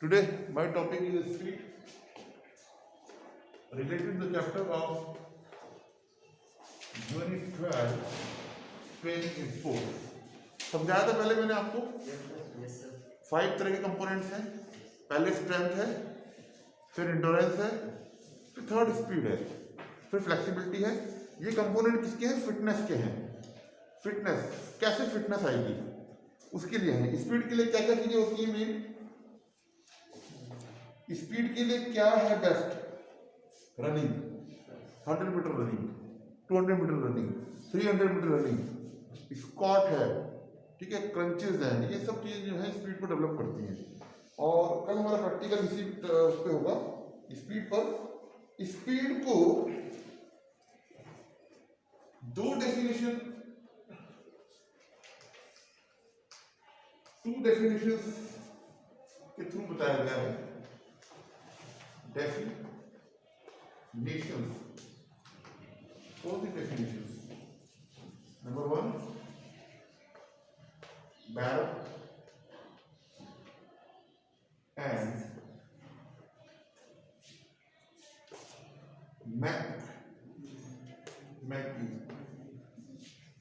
Today my topic is speed related to the chapter of Unit 12 training in sports. समझाया था पहले मैंने आपको। फाइव तरह के कंपोनेंट्स हैं। पहले स्ट्रेंथ है, फिर इंडोरेंस है, फिर थर्ड स्पीड है, फिर फ्लेक्सिबिलिटी है। ये कंपोनेंट किसके हैं? फिटनेस के हैं। फिटनेस कैसे फिटनेस आएगी उसके लिए है। स्पीड के लिए क्या क्या चीजें होती है? मेन स्पीड के लिए क्या है best? Running, 100 metre running, 200 metre running, 300 metre running, squat है, ठीक है, क्रंचेस हैं। ये सब चीजें जो है स्पीड को डेवलप करती हैं। और कल हमारा प्रैक्टिकल इसी पे होगा, स्पीड पर। स्पीड को दो डेफिनेशन, टू डेफिनेशन के थ्रू बताया गया है। Definitions, all the definitions. Number one, barrel and Mackie.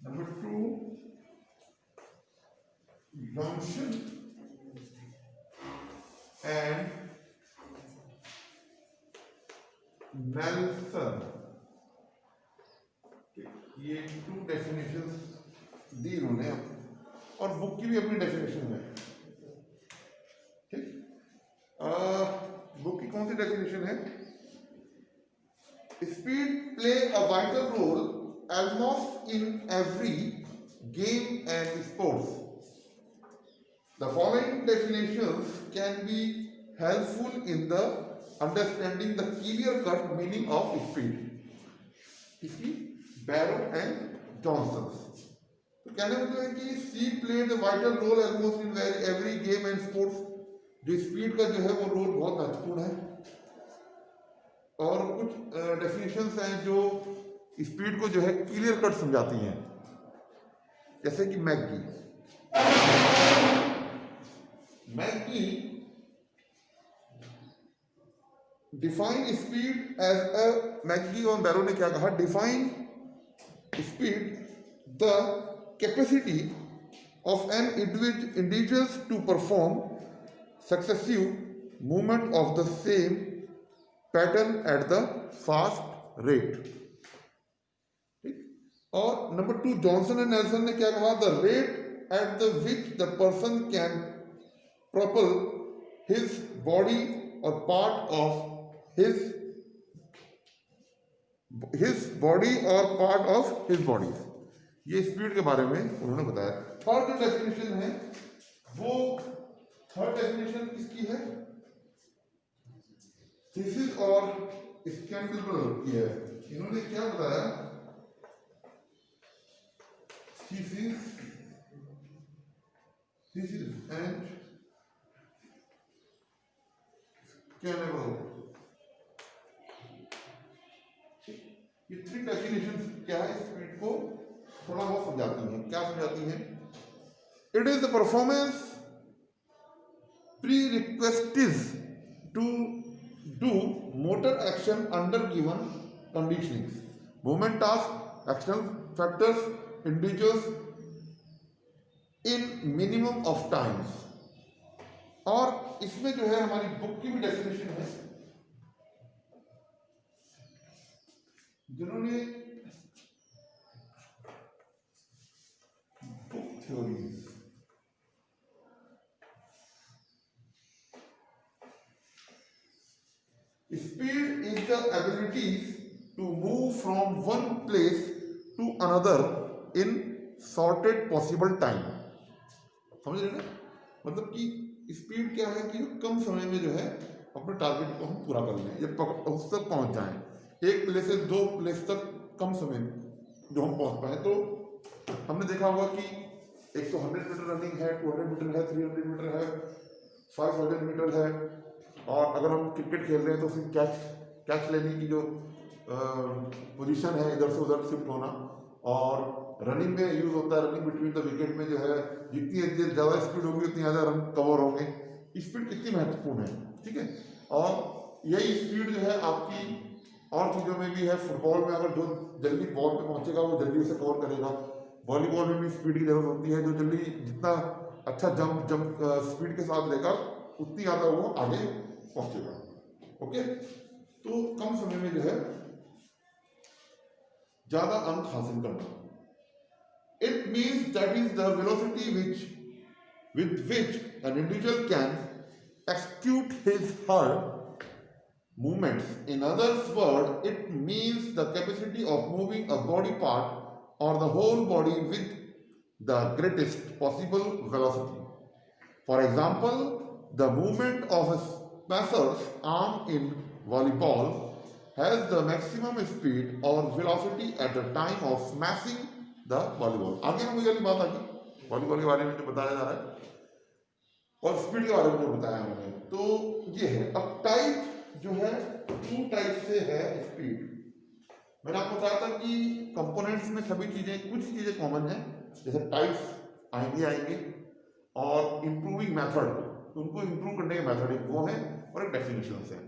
Number two, Johnson and Nelson। ये टू डेफिनेशंस दी इन्होंने, और बुक की भी अपनी डेफिनेशन है। ठीक, बुक की कौन सी डेफिनेशन है? Speed play a vital role almost in every game and sports. The following definitions can be helpful in the understanding the clear cut meaning of speed. इसकी बैरो एंड जॉनसन। तो कहने मतलब है कि सी played the vital role almost in every game and sports. जो speed का जो है वो रोल बहुत महत्वपूर्ण है। और कुछ डेफिनेशंस हैं जो स्पीड को जो है क्लियर कट समझाती हैं, जैसे कि McGee define speed as a, McGee और बैरो ने क्या कहा? Define speed the capacity of an individuals to perform successive movement of the same pattern at the fast rate। और number two, Johnson and Nelson ने क्या कहा? The rate at the which the person can propel his body or part of his body or part of his body। ये speed के बारे में उन्होंने बताया। थर्ड जो डेफिनेशन है वो, थर्ड डेफिनेशन किसकी है? थीसिस और स्कैंडल की है। इन्होंने क्या बताया? थीसिस एंड स्कैंडल, ये थ्री डेफिनेशन क्या है स्पीड को थोड़ा बहुत समझाती हैं। क्या समझाती हैं? It is the performance prerequisites to do motor action under given conditionings, movement, task, actional factors, individuals in minimum of times. और इसमें जो है हमारी बुक की भी डेफिनेशन है, जिन्होंने book theory, speed is the ability to move from one place to another in shortest possible time. समझ रहे ना? मतलब कि स्पीड क्या है कि कम समय में जो है अपने टारगेट को हम पूरा कर लें, या उस तक पहुंच जाएं। एक प्लेस से दो प्लेस तक कम समय में जो हम पहुंच पाए। तो हमने देखा होगा कि एक तो 100 मीटर रनिंग है, 200 मीटर है, 300 मीटर है, 500 मीटर है। और अगर हम क्रिकेट खेल रहे हैं तो फिर कैच लेने की जो पोजीशन है, इधर से उधर शिफ्ट होना। और रनिंग में यूज होता है, रनिंग बिटवीन द विकेट में जो है जितनी ज़्यादा स्पीड होगी उतनी ज़्यादा रन कवर होंगे। स्पीड कितनी महत्वपूर्ण है, ठीक है। और यही स्पीड जो है आपकी और चीज़ों में भी है। फुटबॉल में अगर जो जल्दी बॉल पे पहुंचेगा वो जल्दी उसे कवर करेगा। वॉलीबॉल में भी स्पीड की जरूरत होती है, जो जल्दी जितना अच्छा जंप स्पीड के साथ लेगा उतनी ज़्यादा वो आगे पहुंचेगा। ओके, तो कम समय में जो है ज़्यादा अंक हासिल करना। It means that is the velocity with which an individual can execute his her movements. In other words, it means the capacity of moving a body part or the whole body with the greatest possible velocity. For example, the movement of a smasher's arm in volleyball has the maximum speed or velocity at the time of smashing the volleyball. आगे हम ये बात आगे volleyball के बारे में जो बताया जा रहा है और स्पीड के बारे में जो बताया मैंने, तो ये है। अब टाइप जो है 2 टाइप से है स्पीड। मैंने आपको बताया था कि कंपोनेंट्स में सभी चीजें, कुछ चीजें कॉमन है, जैसे टाइप्स आएंगे और इंप्रूविंग मेथड, तो उनको इंप्रूव करने के मेथड एक वो है और एक डेफिनेशन है।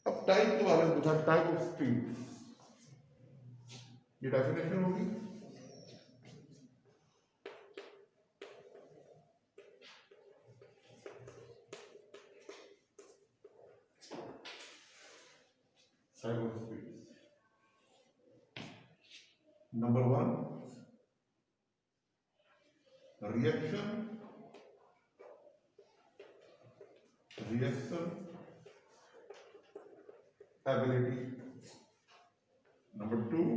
अब टाइप के बारे में पूछा, टाइप ऑफ स्पीड, ये डेफिनेशन होगी। Type of speed. Number 1, reaction ability. Number 2,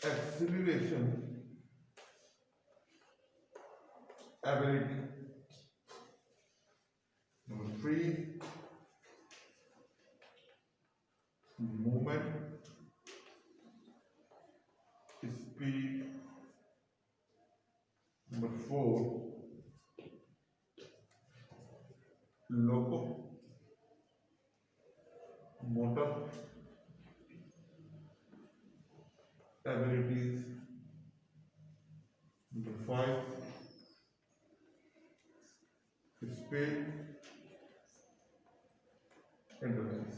acceleration ability. Number 3, movement speed. Number 4, locomotor abilities. Number 5, speed endurance.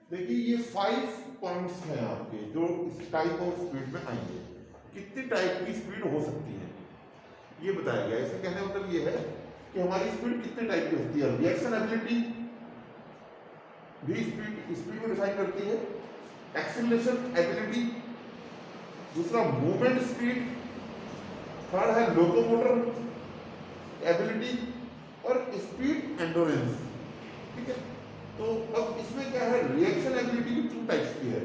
देखिए ये 5 पॉइंट्स हैं आपके जो इस टाइप ऑफ स्पीड में आएंगे। कितनी टाइप की स्पीड हो सकती है ये बताया गया। इसका कहने का मतलब ये है कि हमारी स्पीड कितने टाइप की होती है। रिएक्शन एबिलिटी भी स्पीड को डिफाइन करती है। एक्सेलरेशन एबिलिटी, दूसरा मूवमेंट स्पीड, थर्ड है लोकोमोटर एबिलिटी और स्पीड एंडोरेंस, ठीक है। तो अब इसमें क्या है, रिएक्शन एबिलिटी भी 2 टाइप्स की है।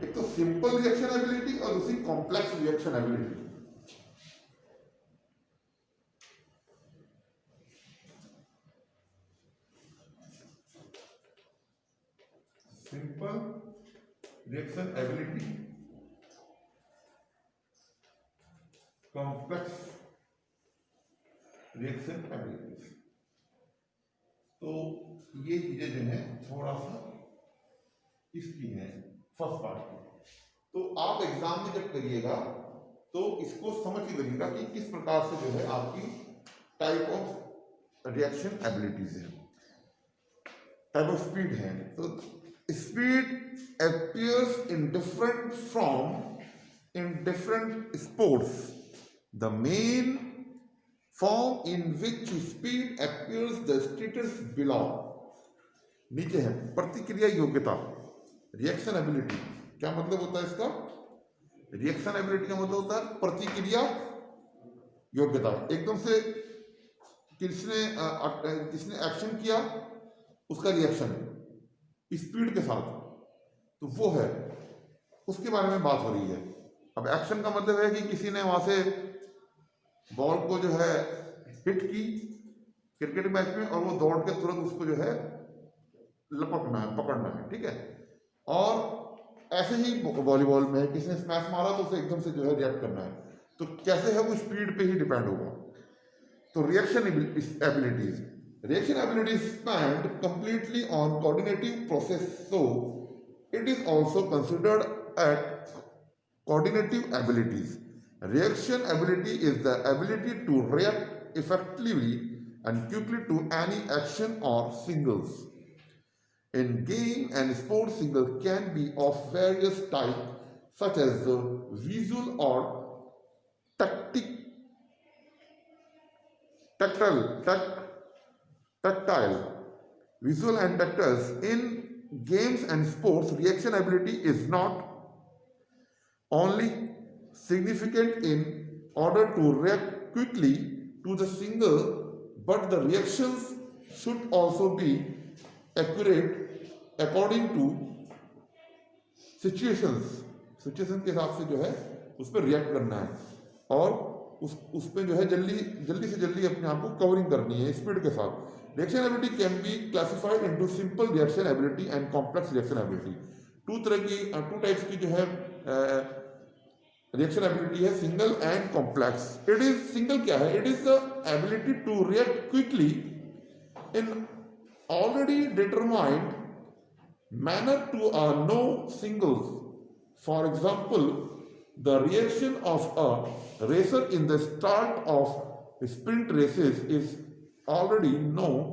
एक तो सिंपल रिएक्शन एबिलिटी और दूसरी complex reaction ability. Simple reaction ability, complex reaction ability. तो ये चीजें जो है थोड़ा सा इसकी है फर्स्ट पार्ट की। तो आप एग्जाम में जब करिएगा तो इसको समझ के करिएगा कि किस प्रकार से जो है आपकी टाइप ऑफ रिएक्शन एबिलिटीज है, टाइप ऑफ स्पीड है। तो speed appears in different form in different sports. The main form in which speed appears the status below. नीचे है प्रतिक्रिया योग्यता, रिएक्शन एबिलिटी। क्या मतलब होता है इसका? रिएक्शन एबिलिटी का मतलब होता है प्रतिक्रिया योग्यता। एकदम से किसने एक्शन किया, उसका रिएक्शन स्पीड के साथ, तो वो है, उसके बारे में बात हो रही है। अब एक्शन का मतलब है कि किसी ने वहां से बॉल को जो है हिट की क्रिकेट मैच में और वो दौड़ के तुरंत उसको जो है लपकना है, पकड़ना है, ठीक है। और ऐसे ही वॉलीबॉल में किसी ने स्मैश मारा तो उसे एकदम से जो है रिएक्ट करना है, तो कैसे है वो स्पीड पे ही डिपेंड होगा। तो reaction abilities Reaction ability is spanned completely on coordinative process, so it is also considered at coordinative abilities. Reaction ability is the ability to react effectively and quickly to any action or signals. In game and sport, signal can be of various types, such as visual or tactic, tactile, tactile. Visual and tactile. In games and sports, reaction ability is not only significant in order to react quickly to the signal, but the reactions should also be accurate according to situation के हिसाब से जो है उस पर react करना है और उस पर जो है जल्दी से जल्दी अपने आप को कवरिंग करनी है स्पीड के साथ. Reaction ability can be classified into simple reaction ability and complex reaction ability. Two types की जो है रिएक्शन एबिलिटी है, single and complex. It is single क्या है? It is the ability to react quickly in already determined manner to a no signals. For example, the reaction of a racer in the start of sprint races is already known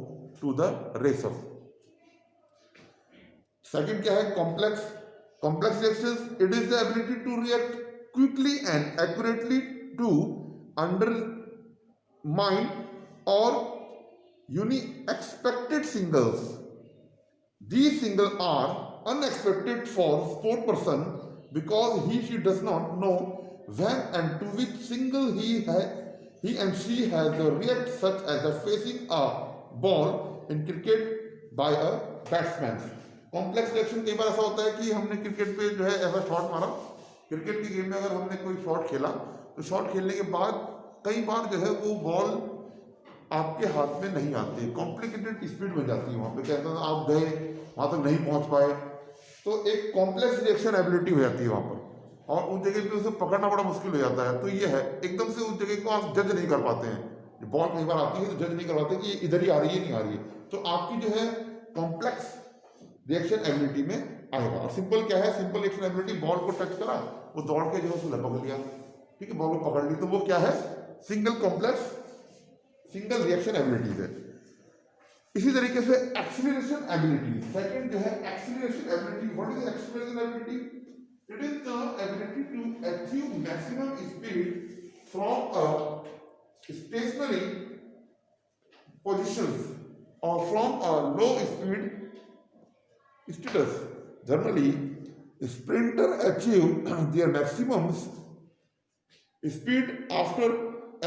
to the racer. Second क्या है? Complex reactions. It is the ability to react quickly and accurately to undermine or unexpected signals. These signals are unexpected for sport person because she does not know when and to which signal he and she has to react, such as facing a ball in cricket by a batsman. Complex reaction कई बार ऐसा होता है कि हमने cricket पे जो है ऐसा शॉट मारा. क्रिकेट की गेम में अगर हमने कोई शॉट खेला तो शॉट खेलने के बाद कई बार जो है वो बॉल आपके हाथ में नहीं आती, कॉम्प्लिकेटेड स्पीड बन जाती है. वहाँ पे कहते हैं आप गए वहाँ तक नहीं पहुँच पाए, तो एक कॉम्प्लेक्स रिएक्शन एबिलिटी हो जाती है वहाँ पर और उस जगह पे उसे पकड़ना बड़ा मुश्किल हो जाता है. तो ये है एकदम से उस जगह को आप जज नहीं कर पाते हैं. बॉल कई बार आती है तो जज नहीं कर पाते कि ये इधर ही आ रही है नहीं आ रही है. तो आपकी जो है कॉम्प्लेक्स रिएक्शन एबिलिटी में आएगा. और सिंपल क्या है? सिंपल रिएक्शन एबिलिटी, बॉल को टच करा, वो दौड़ के जो है उसको पकड़ लिया, ठीक है, बॉल को पकड़ ली, तो वो क्या है? सिंगल रिएक्शन एबिलिटीज है. इसी तरीके से एक्सीलरेशन एबिलिटी. सेकंड जो है acceleration ability. What is acceleration ability? It is the ability to achieve maximum speed from a stationary position और from a low speed status. Generally, sprinter achieve their maximum speed after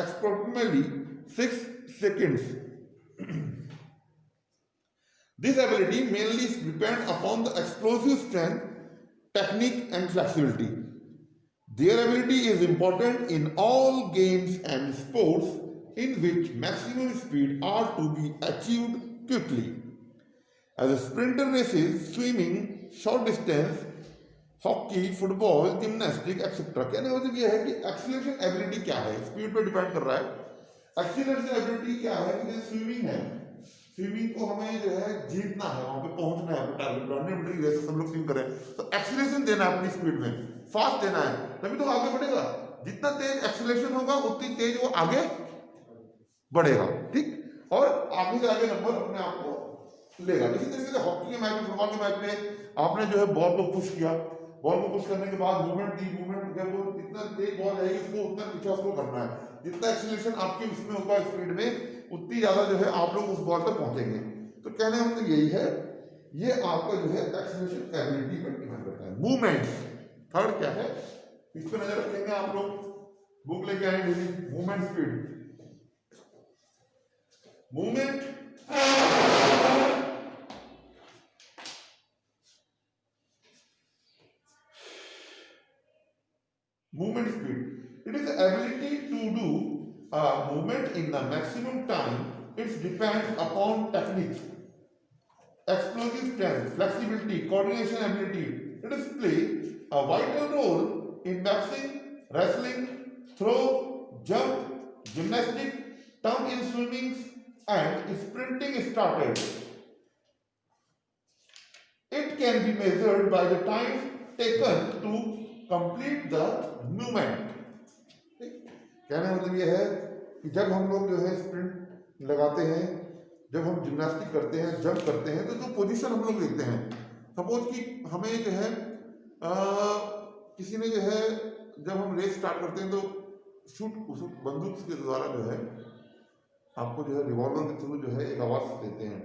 approximately 6 seconds. This ability mainly depends upon the explosive strength, technique, and flexibility. Their ability is important in all games and sports in which maximum speed are to be achieved quickly. As a sprinter races, swimming, short distance, hockey, football, gymnastic etcetera. कहने का मतलब यह है कि acceleration ability क्या है? Speed पे depend कर रहा है. एक्सीलरेशन एबिलिटी क्या है? कि जैसे स्विमिंग है, स्विमिंग को हमें जो है जीतना है, वहां पे पहुंचना है, टारगेट 100 मीटर की रेस सब लोग स्विम करें, तो एक्सीलरेशन देना है अपनी स्पीड में, फास्ट देना है, तभी तो आगे बढ़ेगा. जितना तेज एक्सीलरेशन होगा उतनी तेज वो आगे बढ़ेगा, ठीक, और आगे से आगे नंबर अपने आप को लेगा. इसी तरीके से हॉकी के मैच में, फुटबॉल के मैच में आपने जो है बॉल को पुश किया, बॉल को पुश करने के बाद मूवमेंट दी, मूवमेंट जब वो जितना तेज बॉल आएगी उसको उतना पीछे उसको करना है. जितना एक्सीलरेशन आपकी उसमें होगा स्पीड में, उतनी ज्यादा जो है आप लोग उस बॉल तक पहुंचेंगे. तो कहने का मतलब यही है, ये आपका जो है एक्सीलरेशन एबिलिटी पर डिपेंड करता है. मूवमेंट्स. थर्ड क्या है? इस पर नजर रखेंगे आप लोग, बुक लेके आएंगे. Movement speed, movement movement speed. It is the ability to do a movement in the maximum time. It depends upon techniques, explosive strength, flexibility, coordination ability. It is play a vital role in boxing, wrestling, throw, jump, gymnastics, term in swimming, and sprinting started, it can be measured by the time taken to complete the movement. कहने का मतलब यह है कि जब हम लोग जो है स्प्रिंट लगाते हैं, जब हम जिम्नास्टिक करते हैं, जंप करते हैं, तो जो पोजीशन हम लोग लेते हैं, सपोज कि हमें जो है किसी ने जो है जब हम रेस स्टार्ट करते हैं तो शूट उस बंदूक के द्वारा जो है आपको जो है रिवॉल्वर के थ्रू जो है एक आवाज देते हैं,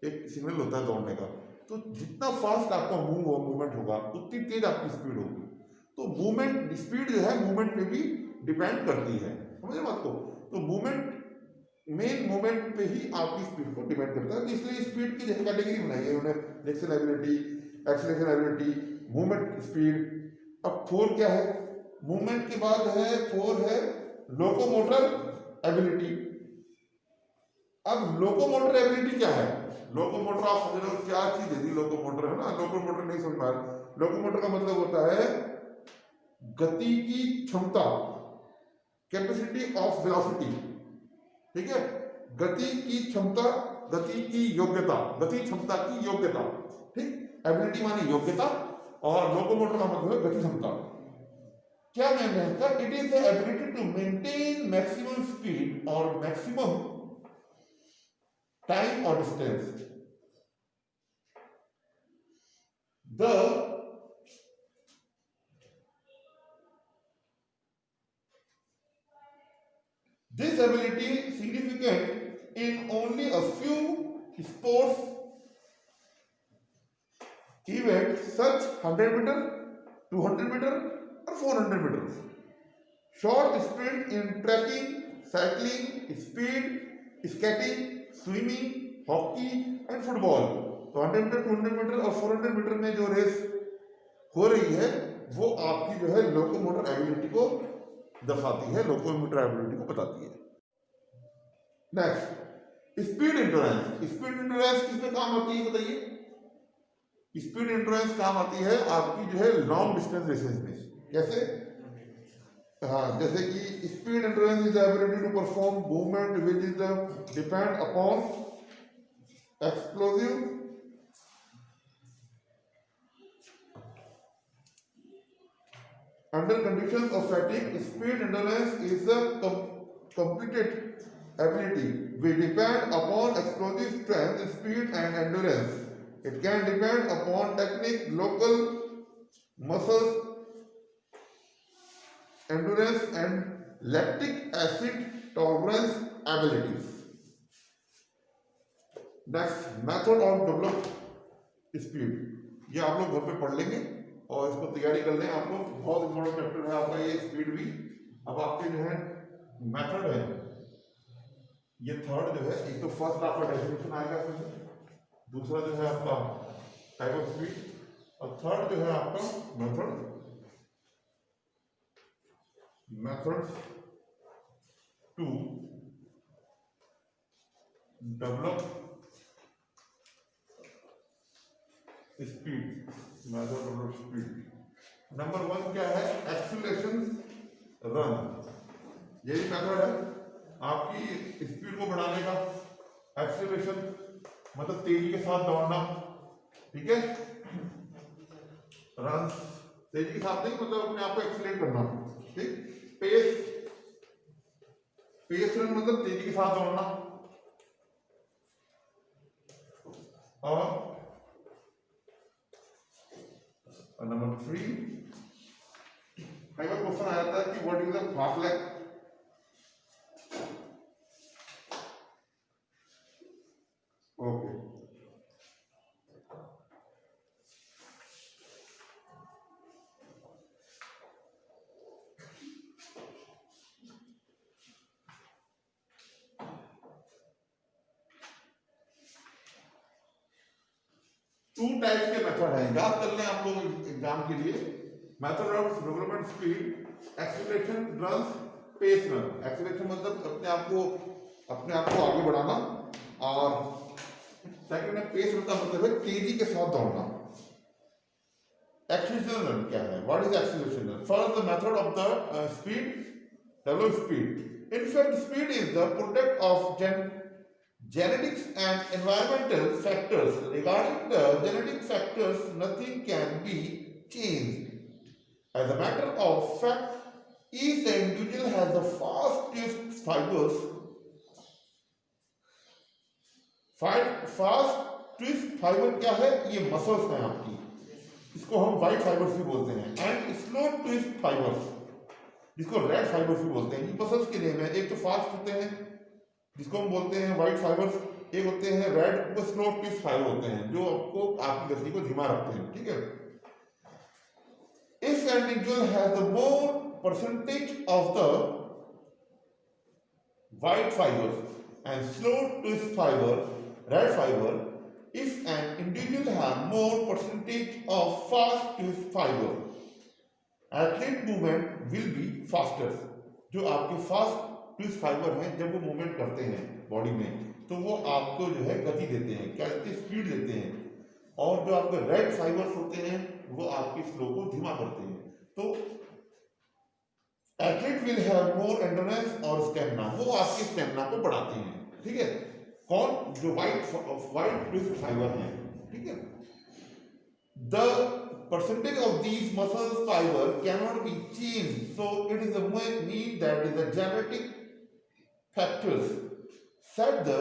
एक सिग्नल होता है दौड़ने का। तो जितना फास्ट आपका मूवमेंट होगा उतनी तेज आपकी स्पीड होगी। तो मूवमेंट स्पीड जो है मूवमेंट पे भी डिपेंड करती है, समझे बात को। तो मूवमेंट मेन मूवमेंट पे ही आपकी स्पीड को डिपेंड करता है। तो इसलिए स्पीड की जैसे कैटेगरी बनाई है उन्होंने, reaction ability, acceleration ability, movement speed. अब 4 क्या है? मूवमेंट के बाद है 4 है लोकोमोटर एबिलिटी। अब लोकोमोटर एबिलिटी क्या है? लोकोमोटर आप समझ रहे हो क्या चीज है? लोकोमोटर है ना, लोकोमोटर नहीं समझ पा रहे। लोकोमोटर का मतलब होता है गति की क्षमता, कैपेसिटी ऑफ वेलोसिटी, ठीक है। गति की क्षमता, गति की योग्यता, गति क्षमता की योग्यता, ठीक। एबिलिटी माने योग्यता और लोकोमोटर का मतलब है गति क्षमता। क्या मैंने है इसका? It is the ability to maintain maximum speed और मैक्सिमम टाइम और distance. This ability significant in only a few sports events such 100 meter, 200 meter or 400 meters. Short sprint in trekking, cycling, speed, skating, swimming, hockey and football. तो 100 metre, 200 metre और 400 metre में जो race हो रही है वो आपकी जो है लोकोमोटर एबिलिटी को दर्शाती है, लोकोमोटर एबिलिटी को बताती है। Next, speed endurance. Speed endurance किसमें काम आती है बताइए? स्पीड इंड्योरेंस काम आती है आपकी जो है लॉन्ग डिस्टेंस रेसेस में। कैसे? हाँ, जैसे कि speed endurance is the ability to perform movement which is depend upon explosive under conditions of fatigue. Speed endurance is a completed ability which depend upon explosive strength, speed and endurance. It can depend upon technique, local muscles endurance and lactic acid tolerance abilities. Next, method of develop speed. ये आप लोग घर पे पढ़ लेंगे और इसको तैयारी कर लें आप लोग। बहुत इंपॉर्टेंट चैप्टर है आपका ये स्पीड भी। अब आपके जो है मेथड है, ये थर्ड जो है, एक तो फर्स्ट आपका डेफिनेशन आएगा इसमें, दूसरा जो है आपका टाइप ऑफ स्पीड और थर्ड जो है आपका method to develop speed. Method of speed number 1 क्या है? Acceleration run. ये भी मेथड है आपकी स्पीड को बढ़ाने का। एक्सीलरेशन मतलब तेजी के साथ दौड़ना, ठीक है। रन तेजी के साथ नहीं, मतलब अपने आप को एक्सीलरेट करना, ठीक। पेस रन मतलब तेजी के साथ दौड़ना। और नंबर 3 कई बार क्वेश्चन आ जाता है कि what is the fast leg. Okay, two types के मेथड हैं, याद कर लें आप लोग एग्जाम के लिए। Method of development speed, acceleration run, pace run. Acceleration मतलब अपने आप को आगे बढ़ाना और सेकंड है पेस रन का मतलब है तेजी के साथ दौड़ना। एक्सीलरेशन रन क्या है? What is acceleration run? First the method of the speed develop speed. In fact, speed is the product of Genetics and environmental factors. Regarding the genetic factors, nothing can be changed. As a matter of fact, each individual has the fastest fibers, fast twist fibre क्या है? ये muscles हैं आपकी, इसको हम white fibres भी बोलते हैं, एंड स्लो ट्विस्ट फाइबर्स जिसको रेड फाइबर्स भी बोलते हैं। ये मसल्स के नेम है, एक तो फास्ट होते हैं जिसको हम बोलते हैं वाइट फाइबर्स, एक होते हैं रेड, वो स्लो ट्विस्ट फाइबर होते हैं जो आपको आपकी गति को धीमा रखते हैं। ठीक है, if an individual has the more percentage of the white fiber and slow twist fiber, red fiber, if an individual have more percentage of fast twist fiber, athlete movement will be faster. जो आपके fast twist fibre हैं, जब वो movement करते हैं body में तो वो आपको जो है गति देते हैं, क्या देते हैं? स्पीड देते हैं। और जो आपके रेड फाइबर्स होते हैं वो आपके फ्लो को धीमा करते हैं। तो athlete will have more endurance और स्टेमिना, वो आपके स्टेमिना को बढ़ाते हैं। ठीक है, कौन? जो वाइट ट्विस्ट फाइबर हैं। ठीक है, the percentage of these muscles fiber cannot be changed, so it is a mean that is the genetic factors set the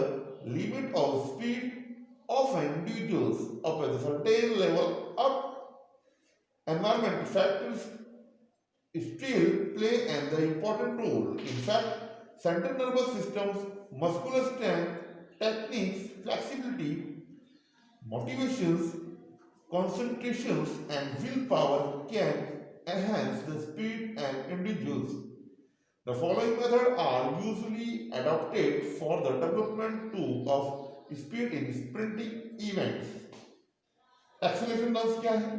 limit of speed of an individuals up at a certain level up. Environmental factors still play an important role. In fact, central nervous systems, muscular strength, techniques, flexibility, motivations, concentrations and willpower can enhance the speed and individuals. The following methods are usually adopted for the development of speed in sprinting events. Acceleration runs क्या है?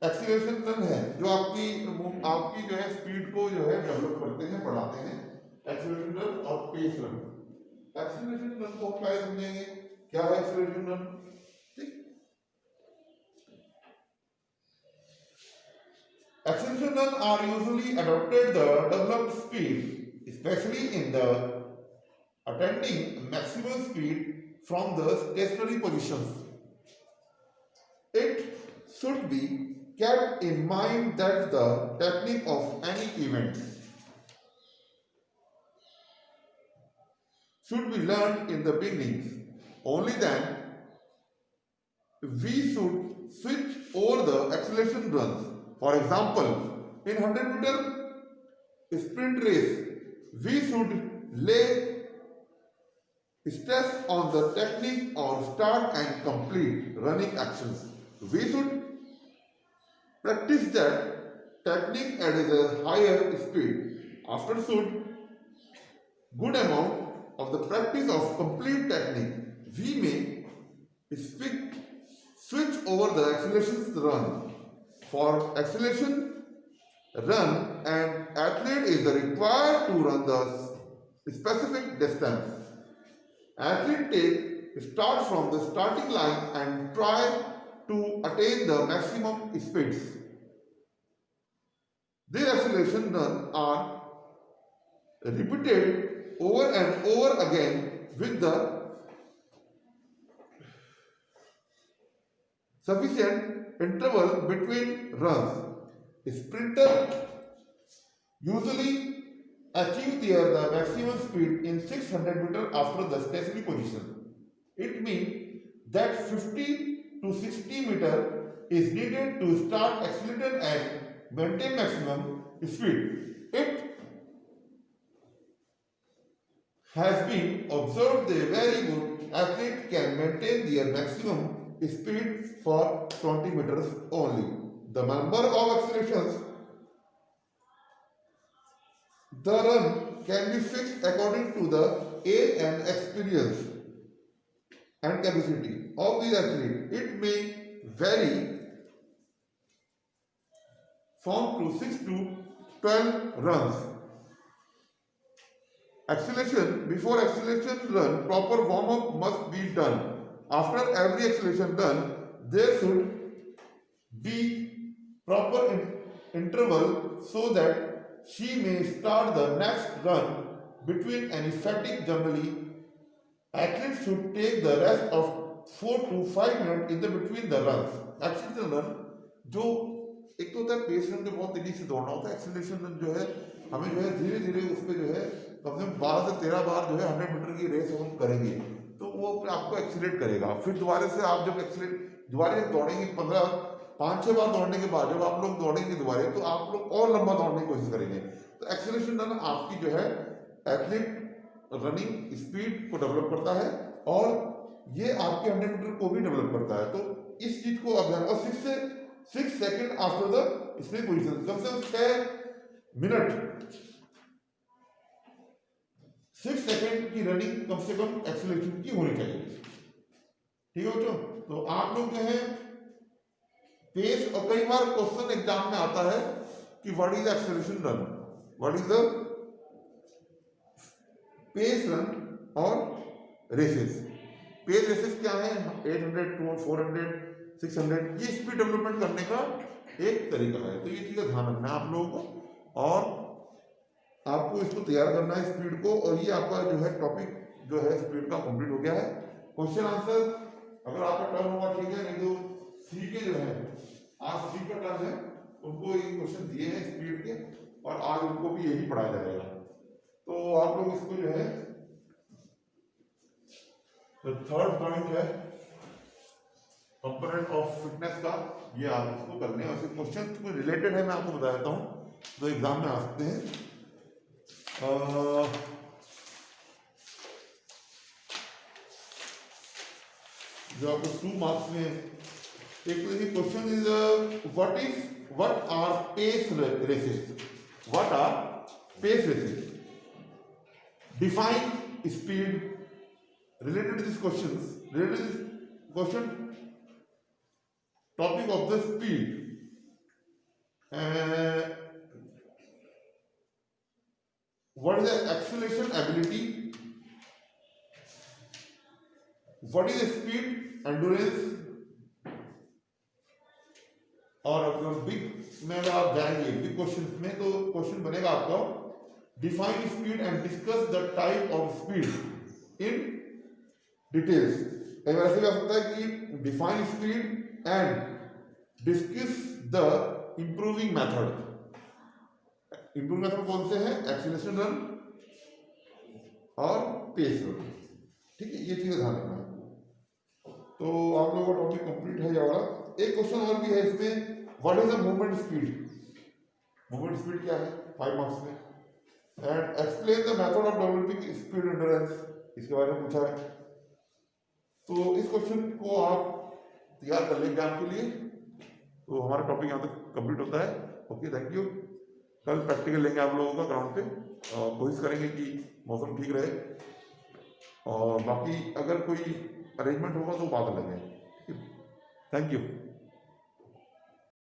Acceleration run है जो आपकी जो है speed को जो है डेवलप करते हैं, बढ़ाते हैं। एक्सीलरेशन रन और पेस रन। एक्सीलरेशन रन को क्या समझेंगे? क्या है acceleration run? Acceleration run are usually adopted the developed speed, especially in the attaining maximum speed from the stationary positions. It should be kept in mind that the technique of any event should be learned in the beginning. Only then we should switch over the acceleration runs. For example, in 100-meter sprint race, we should lay stress on the technique on start and complete running actions. We should practice that technique at a higher speed. After should good amount of the practice of complete technique, we may switch over the acceleration run. For acceleration run, an athlete is required to run the specific distance. Athlete start from the starting line and try to attain the maximum speeds. These acceleration runs are repeated over and over again with the sufficient interval between runs. Sprinter usually achieve the maximum speed in 600 meters after the stationary position. It means that 50 to 60 meters is needed to start accelerating and maintain maximum speed. It has been observed that very good athletes can maintain their maximum speed for 20 meters only. The number of accelerations the run can be fixed according to the age and experience and capacity of the athlete. It may vary from 6 to 12 runs. Acceleration. Before acceleration run, proper warm-up must be done. After every acceleration run, there should be proper interval so that she may start the next run between any fatigue. Generally, Athletes should take the rest of 4 to 5 minutes in the between the runs. Acceleration run जो एक तो होता है pace run, जो बहुत तेजी से दौड़ना होता है। एक्सेलरेशन रन जो है हमें जो है धीरे धीरे उस पर जो है कम से कम 12 से 13 बार जो है 100 मीटर की रेस हम करेंगे तो वो आपको एक्सीलेट करेगा। फिर दोबारा से आप जब दोबारा दौड़ेंगे 5-6 बार दौड़ने के बाद जब आप लोग दौड़ेंगे दोबारा तो आप लोग और लंबा दौड़ने की कोशिश करेंगे। तो एक्सेलरेशन रन आपकी जो है एथलीट रनिंग स्पीड को डेवलप करता है और ये आपके 100 मीटर को भी डेवलप करता है। तो इस चीज को अभ्यास और 6 second after the spring position, कम से कम 6 मिनट 6 सेकेंड की रनिंग कम से कम एक्सेलरेशन की होनी चाहिए। ठीक है बच्चों, तो आप लोग जो है पेस, और कई बार क्वेश्चन एग्जाम में आता है कि what is acceleration run, what is the pace run और रेसेस। पेस रेसेस क्या है, 800, 400, 600, ये स्पीड डेवलपमेंट करने का एक तरीका है। तो ये चीज़ ध्यान रखना है आप लोगों को और आपको इसको तैयार करना है स्पीड को। और ये आपका जो है टॉपिक जो है स्पीड का कंप्लीट हो गया है। क्वेश्चन आंसर अगर आपका टर्न होगा ठीक है, नहीं तो सी के जो है आज सी का टर्न है, उनको ये क्वेश्चन दिए हैं स्पीड के और आज उनको भी यही पढ़ाया जाएगा। तो आप लोग इसको जो है थर्ड पॉइंट है कंपोनेंट ऑफ फिटनेस का, ये आप इसको करने हैं। क्वेश्चन को रिलेटेड है, मैं आपको बता देता हूँ तो एग्जाम में आ सकते हैं। जो आपको 2 मार्क्स में एक question is what are pace races, what are pace races, define speed. Related to this question topic of the speed, what is the acceleration ability, what is the speed endurance, और अगर big में अगर आप जाएंगे big question में तो question बनेगा आपका define speed and discuss the type of speed in details. कई बार ऐसे भी आ सकता है कि define speed and discuss the improving method. Improving method कौन से हैं, एक्सीलरेशन रन और पेस रन। ठीक है, ये चीजें ध्यान रखना है। तो आप लोगों का टॉपिक कंप्लीट है ये वाला। एक क्वेश्चन और भी है इसमें, what is the movement speed. Movement speed क्या है 5 मार्क्स में। And explain the method of developing speed endurance, इसके बारे में पूछा है। तो इस क्वेश्चन को आप तैयार कर लें एग्जाम के लिए। तो हमारा टॉपिक यहाँ तक कंप्लीट होता है। Okay, thank you. कल प्रैक्टिकल लेंगे आप लोगों का ग्राउंड पे, कोशिश करेंगे कि मौसम ठीक रहे और बाकी अगर कोई अरेंजमेंट होगा तो बात लगे। Thank you.